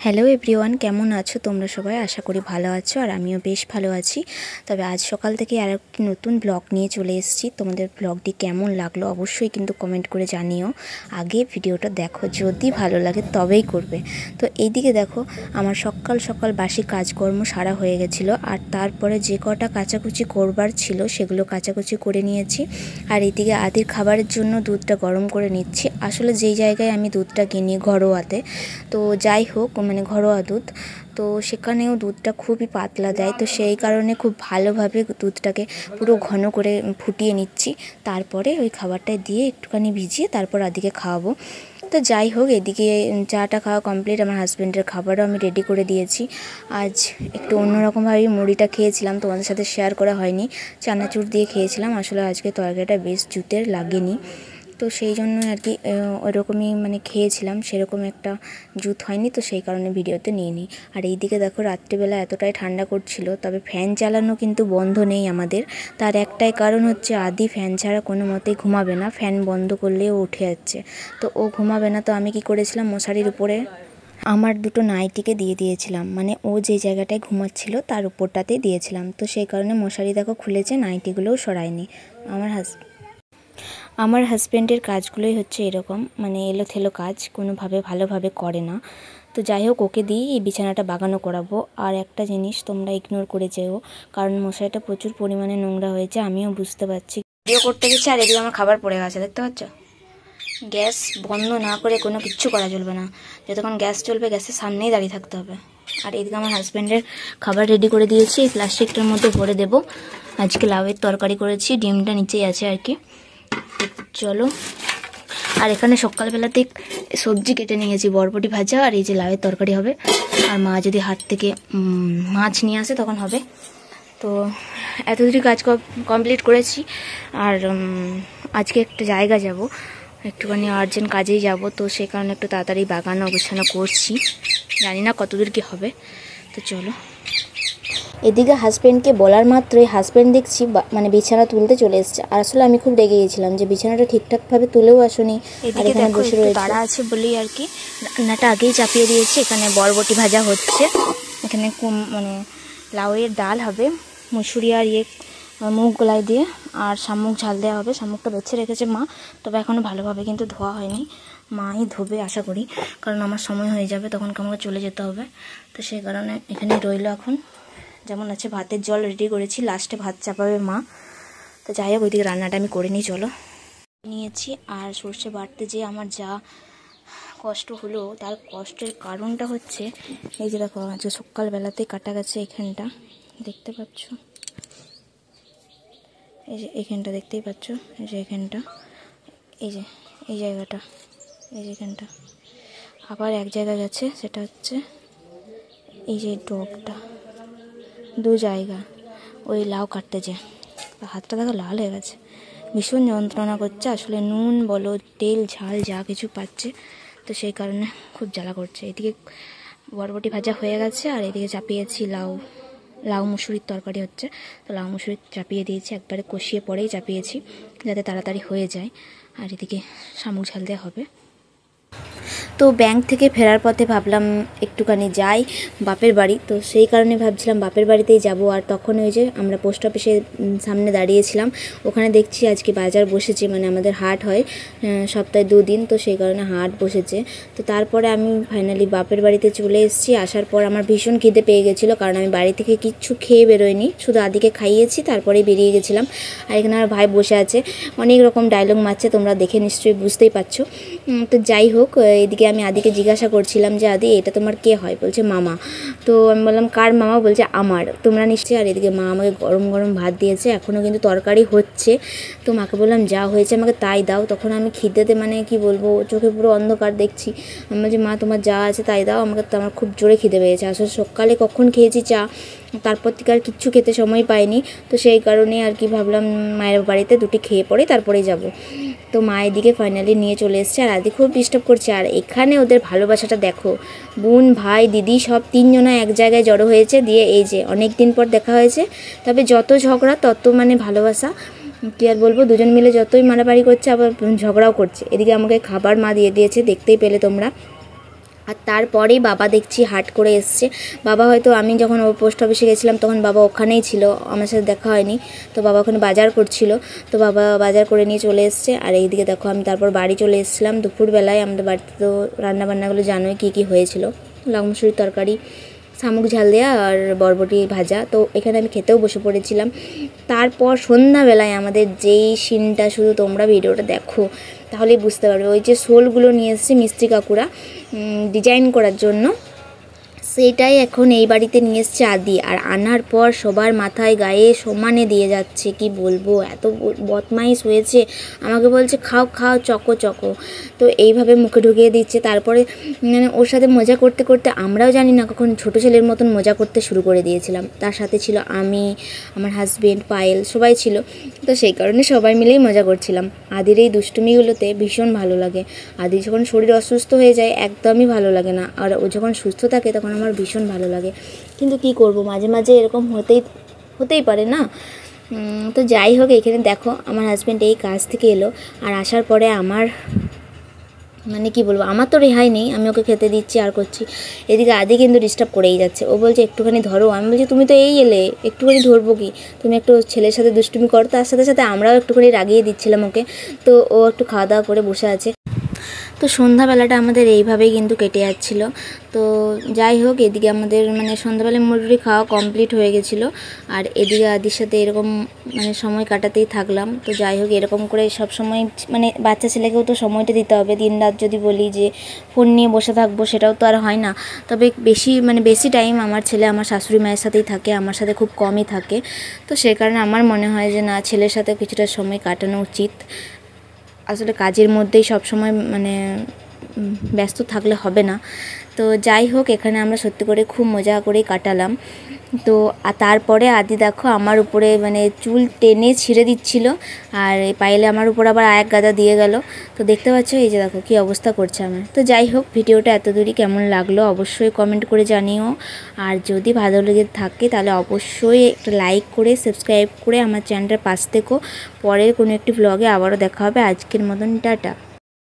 Hello everyone, কেমন আছো তোমরা সবাই? আশা করি ভালো আছো আর আমিও বেশ ভালো আছি। তবে আজ সকাল থেকে আর একটি নতুন ব্লগ নিয়ে চলে এসেছি। তোমাদের ব্লগটি কেমন লাগলো অবশ্যই কিন্তু কমেন্ট করে জানিও। আগে ভিডিওটা দেখো, যদি ভালো লাগে তবেই করবে। তো এইদিকে দেখো, আমার সকাল সকাল বাসি কাজকর্ম সারা হয়ে গেছিলো, আর তারপরে যে কটা কাচাকুচি করবার ছিল সেগুলো কাচাকুচি করে নিয়েছি। আর এইদিকে আদির খাবারের জন্য দুধটা গরম করে নিচ্ছি। আসলে যেই জায়গায় আমি দুধটা কিনি ঘরোয়াতে, তো যাই হোক মানে ঘরোয়া দুধ, তো সেখানেও দুধটা খুবই পাতলা দেয়, তো সেই কারণে খুব ভালোভাবে দুধটাকে পুরো ঘন করে ফুটিয়ে নিচ্ছি। তারপরে ওই খাবারটায় দিয়ে একটুখানি ভিজিয়ে তারপর আদিকে খাওয়াবো। তো যাই হোক, এদিকে চাটা খাওয়া কমপ্লিট, আমার হাজব্যান্ডের খাবারও আমি রেডি করে দিয়েছি। আজ একটু অন্যরকমভাবে মুড়িটা খেয়েছিলাম, তোমাদের সাথে শেয়ার করা হয়নি। চানাচুর দিয়ে খেয়েছিলাম, আসলে আজকে তরকারিটা বেশ জুতের লাগেনি, তো সেই জন্য আর কি ওরকমই মানে খেয়েছিলাম, সেরকম একটা জুত হয়নি, তো সেই কারণে ভিডিওতে নিয়ে নিই। আর এইদিকে দেখো, রাত্রিবেলা এতটাই ঠান্ডা করছিল, তবে ফ্যান চালানো কিন্তু বন্ধ নেই আমাদের। তার একটাই কারণ হচ্ছে আদি ফ্যান ছাড়া কোনো মতেই ঘুমাবে না, ফ্যান বন্ধ করলেও উঠে যাচ্ছে, তো ও ঘুমাবে না। তো আমি কি করেছিলাম, মশারির উপরে আমার দুটো নাইটিকে দিয়ে দিয়েছিলাম, মানে ও যে জায়গাটায় ঘুমাচ্ছিল তার উপরটাতেই দিয়েছিলাম, তো সেই কারণে মশারি দেখো খুলেছে, নাইটিগুলোও সরায়নি। আমার হাজব্যান্ডের কাজগুলোই হচ্ছে এরকম, মানে এলোথেলো কাজ, কোনোভাবে ভালোভাবে করে না। তো যাই হোক, ওকে দিয়েই এই বিছানাটা বাগানো করাবো। আর একটা জিনিস তোমরা ইগনোর করে যেও, কারণ মশারিটা প্রচুর পরিমাণে নোংরা হয়েছে, আমিও বুঝতে পারছি। ভিডিও করতে গেছি আর এদিকে আমার খাবার পড়ে গেছে, দেখতে পাচ্ছ? গ্যাস বন্ধ না করে কোনো কিচ্ছু করা চলবে না, যতক্ষণ গ্যাস চলবে গ্যাসের সামনেই দাঁড়িয়ে থাকতে হবে। আর এদিকে আমার হাজব্যান্ডের খাবার রেডি করে দিয়েছি, এই প্লাস্টিকটার মধ্যে ভরে দেবো। আজকে লাউয়ের তরকারি করেছি, ডিমটা নিচেই আছে আর কি। চলো, আর এখানে সকালবেলাতে সবজি কেটে নিয়েছি, বরবটি ভাজা আর এই যে লাউয়ের তরকারি হবে। আর মা যদি হাট থেকে মাছ নিয়ে আসে তখন হবে। তো এতদিন কাজ কমপ্লিট করেছি। আর আজকে একটা জায়গা যাব, একটুখানি আর্জেন্ট কাজেই যাব, তো সেই কারণে একটু তাড়াতাড়ি বাগানো অবস্থান করছি, জানি না কতদূর কি হবে। তো চলো, এদিকে হাজব্যান্ডকে বলার মাত্রই হাজব্যান্ড দেখছি মানে বিছানা তুলতে চলে এসেছে। আর আসলে আমি খুব রেগে গেছিলাম যে বিছানাটা ঠিকঠাকভাবে তুলেও আসুনি, আর এখানে বসে রয়েছে। তাড়া আছে বলেই আর কি রান্নাটা আগেই চাপিয়ে দিয়েছি। এখানে বরবটি ভাজা হচ্ছে, এখানে মানে লাউয়ের ডাল হবে, মুসুরি আর মুগ গোলাই দিয়ে, আর শামুক ঝাল দেওয়া হবে। শামুকটা বেছে রেখেছে মা, তবে এখনও ভালোভাবে কিন্তু ধোয়া হয়নি, মাই ধোবে আশা করি, কারণ আমার সময় হয়ে যাবে, তখন আমাকে চলে যেতে হবে। তো সেই কারণে এখানে রইলো এখন যেমন আছে। ভাতের জল রেডি করেছি, লাস্টে ভাত চাপাবে মা। তো যাই হোক, ওইদিকে রান্নাটা আমি করে নিই, চলো নিয়েছি। আর সর্ষে বাটতে যে আমার যা কষ্ট হলো, তার কষ্টের কারণটা হচ্ছে এই যে দেখো, আজকে সকালবেলাতে কাটা গেছে এখানটা, দেখতে পাচ্ছ? এই যে এখানটা দেখতেই পাচ্ছ, এই যে এখানটা, এই যে এই জায়গাটা, এই যে এখানটা। আবার এক জায়গায় গেছে, সেটা হচ্ছে এই যে ডগটা, দু জায়গা ওই লাউ কাটতে যে হাতটা দেখো লাল হয়ে গেছে, ভীষণ যন্ত্রণা করছে। আসলে নুন বলো, তেল ঝাল যা কিছু পাচ্ছে, তো সেই কারণে খুব জ্বালা করছে। এদিকে বরবটি ভাজা হয়ে গেছে, আর এদিকে চাপিয়েছি লাউ মুসুরির তরকারি হচ্ছে, তো লাউ মুসুরি চাপিয়ে দিয়েছি, একবারে কষিয়ে পরেই চাপিয়েছি যাতে তাড়াতাড়ি হয়ে যায়। আর এদিকে শামুক ঝাল দেওয়া হবে। তো ব্যাংক থেকে ফেরার পথে ভাবলাম একটুখানি যাই বাপের বাড়ি, তো সেই কারণে ভাবছিলাম বাপের বাড়িতেই যাব। আর তখন ওই যে আমরা পোস্ট অফিসের সামনে দাঁড়িয়েছিলাম, ওখানে দেখছি আজকে বাজার বসেছে, মানে আমাদের হাট হয় সপ্তাহে 2 দিন, তো সেই কারণে হাট বসেছে। তো তারপরে আমি ফাইনালি বাপের বাড়িতে চলে এসেছি। আসার পর আমার ভীষণ খিদে পেয়ে গেছিলো, কারণ আমি বাড়ি থেকে কিচ্ছু খেয়ে বেরোয়নি, শুধু আদিকে খাইয়েছি, তারপরেই বেরিয়ে গেছিলাম। আর এখানে আমার ভাই বসে আছে, অনেক রকম ডায়লগ মারছে, তোমরা দেখে নিশ্চয়ই বুঝতেই পারছো। তো যাই হোক, এদিকে আমি আদিকে জিজ্ঞাসা করছিলাম যে আদি এটা তোমার কে হয়? বলছে মামা। তো আমি বললাম কার মামা? বলছে আমার। তোমরা নিশ্চয়ই। আর এদিকে মা আমাকে গরম গরম ভাত দিয়েছে, এখনও কিন্তু তরকারি হচ্ছে। তো মাকে বললাম যা হয়েছে আমাকে তাই দাও। তখন আমি খিদেতে মানে কি বলবো, চোখে পুরো অন্ধকার দেখছি। আমি বলছি মা তোমার যা আছে তাই দাও আমাকে, তো আমার খুব জোরে খিদে পেয়েছে। আসলে সকালে কখন খেয়েছি চা, তারপর থেকে আর কিচ্ছু খেতে সময় পাইনি, তো সেই কারণে আর কি ভাবলাম মায়ের বাড়িতে দুটি খেয়ে পরে তারপরেই যাব। তো মা এদিকে ফাইনালি নিয়ে চলে এসছে, আর আদি খুব ডিস্টার্ব করছে। আর এখানে ওদের ভালোবাসাটা দেখো, বোন ভাই দিদি সব 3 জনা এক জায়গায় জড়ো হয়েছে, দিয়ে এই যে অনেক দিন পর দেখা হয়েছে। তবে যত ঝগড়া তত মানে ভালোবাসা, কী আর বলবো, দুজন মিলে যতই মারামারি করছে আবার ঝগড়াও করছে। এদিকে আমাকে খাবার মা দিয়ে দিয়েছে, দেখতেই পেলে তোমরা। আর তারপরেই বাবা দেখছি হাট করে এসছে। বাবা হয়তো আমি যখন ও পোস্ট অফিসে গেছিলাম তখন বাবা ওখানেই ছিল, আমার সাথে দেখা হয়নি। তো বাবা ওখানে বাজার করছিল, তো বাবা বাজার করে নিয়ে চলে এসছে। আর এইদিকে দেখো আমি তারপর বাড়ি চলে এসেছিলাম দুপুরবেলায়। আমাদের বাড়িতে তো রান্নাবান্নাগুলো জানোই কী কী হয়েছিল, লাউ মুসুরির তরকারি, শামুক ঝাল দেওয়া আর বরবটি ভাজা। তো এখানে আমি খেতেও বসে পড়েছিলাম। তারপর সন্ধ্যাবেলায় আমাদের যেই সিনটা, শুধু তোমরা ভিডিওটা দেখো তাহলেই বুঝতে পারবে। ওই যে শোলগুলো নিয়ে এসেছে মিস্ত্রি কাকুরা ডিজাইন করার জন্য, সেটাই এখন এই বাড়িতে নিয়ে এসছে আদি। আর আনার পর সবার মাথায় গায়ে সমানে দিয়ে যাচ্ছে, কি বলবো, এত বদমাইশ হয়েছে। আমাকে বলছে খাও খাও চকো চকো, তো এইভাবে মুখে ঢুকিয়ে দিচ্ছে। তারপরে মানে ওর সাথে মজা করতে করতে আমরাও জানি না কখন ছোটো ছেলের মতন মজা করতে শুরু করে দিয়েছিলাম। তার সাথে ছিল আমি, আমার হাজবেন্ড, পায়েল, সবাই ছিল। তো সেই কারণে সবাই মিলেই মজা করছিলাম। আদির এই দুষ্টুমিগুলোতে ভীষণ ভালো লাগে। আদি যখন শরীর অসুস্থ হয়ে যায় একদমই ভালো লাগে না, আর ও যখন সুস্থ থাকে তখন আমার ভীষণ ভালো লাগে। কিন্তু কি করব, মাঝে মাঝে এরকম হতেই পারে না। তো যাই হোক, এখানে দেখো আমার হাজব্যান্ড এই কাজ থেকে এলো, আর আসার পরে আমার মানে কি বলবো, আমার তো রেহাই নেই। আমি ওকে খেতে দিচ্ছি আর করছি, এদিকে আদি কিন্তু ডিস্টার্ব করেই যাচ্ছে। ও বলছে একটুখানি ধরো, আমি বলছি তুমি তো এই এলে, একটুখানি ধরবো কি, তুমি একটু ছেলের সাথে দুষ্টুমি করো। তার সাথে সাথে আমরাও একটুখানি রাগিয়ে দিচ্ছিলাম ওকে। তো ও একটু খাওয়া দাওয়া করে বসে আছে। তো সন্ধ্যাবেলাটা আমাদের এইভাবেই কিন্তু কেটে যাচ্ছিল। তো যাই হোক, এদিকে আমাদের মানে সন্ধ্যাবেলায় মোটামুটি খাওয়া কমপ্লিট হয়ে গেছিলো। আর এদিকে আদির সাথে এরকম মানে সময় কাটাতেই থাকলাম। তো যাই হোক, এরকম করে সব সময় মানে বাচ্চা ছেলেকেও তো সময়টা দিতে হবে। দিন রাত যদি বলি যে ফোন নিয়ে বসে থাকবো, সেটাও তো আর হয় না। তবে বেশি টাইম আমার ছেলে আমার শাশুড়ি মায়ের সাথেই থাকে, আমার সাথে খুব কমই থাকে। তো সেই কারণে আমার মনে হয় যে না, ছেলের সাথে কিছুটা সময় কাটানো উচিত। আসলে কাজের মধ্যেই সব সময় মানে ব্যস্ত থাকলে হবে না। তো যাই হোক, এখানে আমরা সত্যি করে খুব মজা করেই কাটালাম। তো তারপরে আদি দেখো আমার উপরে মানে চুল টেনে ছিঁড়ে দিচ্ছিল, আর পায়েলে আমার উপর আবার আরেক গাদা দিয়ে গেল। তো দেখতে পাচ্ছ এই যে দেখো কী অবস্থা করছে আমার। তো যাই হোক, ভিডিওটা এত দূরই কেমন লাগলো অবশ্যই কমেন্ট করে জানিও। আর যদি ভালো লেগে থাকে তাহলে অবশ্যই একটা লাইক করে সাবস্ক্রাইব করে আমার চ্যানেলটার পাশ থেকো। পরের কোনো একটি ব্লগে আবারও দেখা হবে। আজকের মতন টাটা।